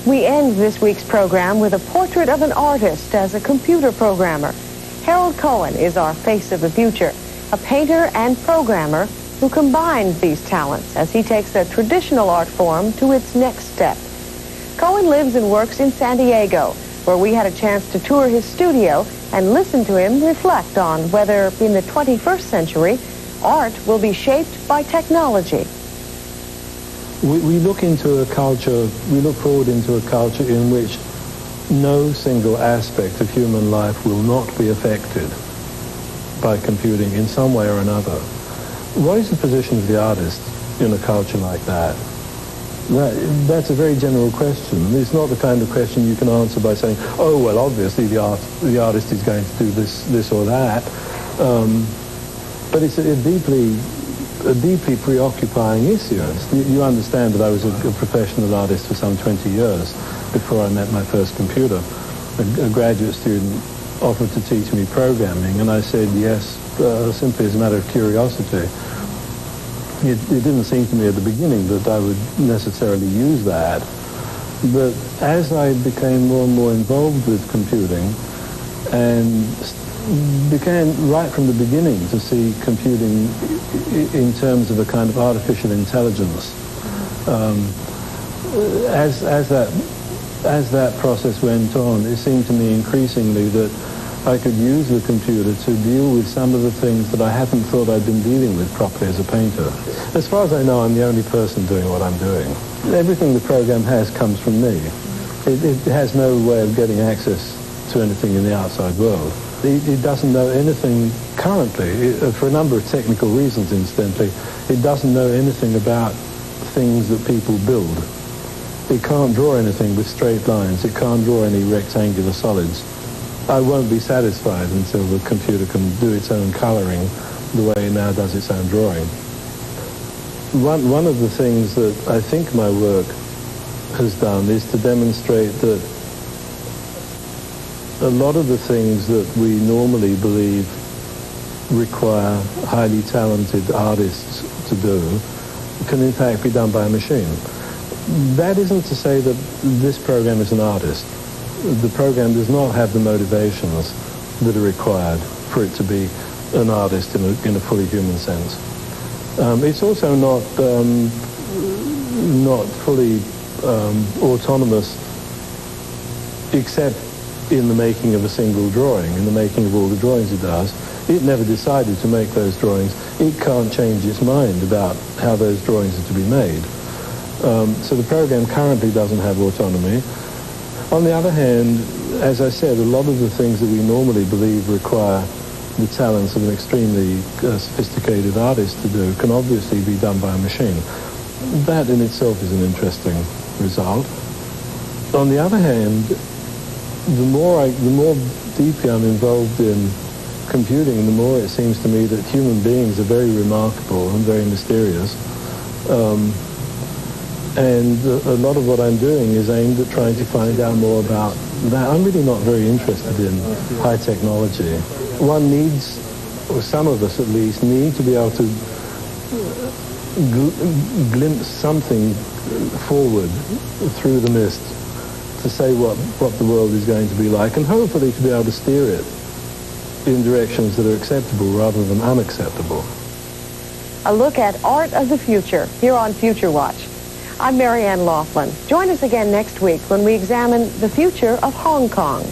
We end this week's program with a portrait of an artist as a computer programmer. Harold Cohen is our face of the future, a painter and programmer who combines these talents as he takes a traditional art form to its next step. Cohen lives and works in San Diego, where we had a chance to tour his studio and listen to him reflect on whether, in the 21st century, art will be shaped by technology. We look into a culture, we look forward into a culture in which no single aspect of human life will not be affected by computing in some way or another. What is the position of the artist in a culture like that? That's a very general question. It's not the kind of question you can answer by saying, oh, well, obviously the artist is going to do this or that. But it's a deeply preoccupying issue. You understand that I was a professional artist for some 20 years before I met my first computer. A graduate student offered to teach me programming, and I said yes, simply as a matter of curiosity. It didn't seem to me at the beginning that I would necessarily use that. But as I became more and more involved with computing and began right from the beginning to see computing in terms of a kind of artificial intelligence, as that process went on, it seemed to me increasingly that I could use the computer to deal with some of the things that I hadn't thought I'd been dealing with properly as a painter. As far as I know, I'm the only person doing what I'm doing. Everything the program has comes from me. It has no way of getting access to anything in the outside world. It doesn't know anything currently, for a number of technical reasons, incidentally. It doesn't know anything about things that people build. It can't draw anything with straight lines. It can't draw any rectangular solids. I won't be satisfied until the computer can do its own coloring the way it now does its own drawing. One of the things that I think my work has done is to demonstrate that a lot of the things that we normally believe require highly talented artists to do can in fact be done by a machine. That isn't to say that this program is an artist. The program does not have the motivations that are required for it to be an artist in a fully human sense. It's also not fully autonomous, except in the making of a single drawing, in the making of all the drawings it does. It never decided to make those drawings. It can't change its mind about how those drawings are to be made. So the program currently doesn't have autonomy. On the other hand, as I said, a lot of the things that we normally believe require the talents of an extremely sophisticated artist to do can obviously be done by a machine. That in itself is an interesting result. On the other hand, the more deeply I'm involved in computing, the more it seems to me that human beings are very remarkable and very mysterious. And a lot of what I'm doing is aimed at trying to find out more about that. I'm really not very interested in high technology. One needs, or some of us at least, need to be able to glimpse something forward through the mist to say what the world is going to be like, and hopefully to be able to steer it in directions that are acceptable rather than unacceptable. A look at art of the future here on Future Watch. I'm Marianne Laughlin. Join us again next week when we examine the future of Hong Kong.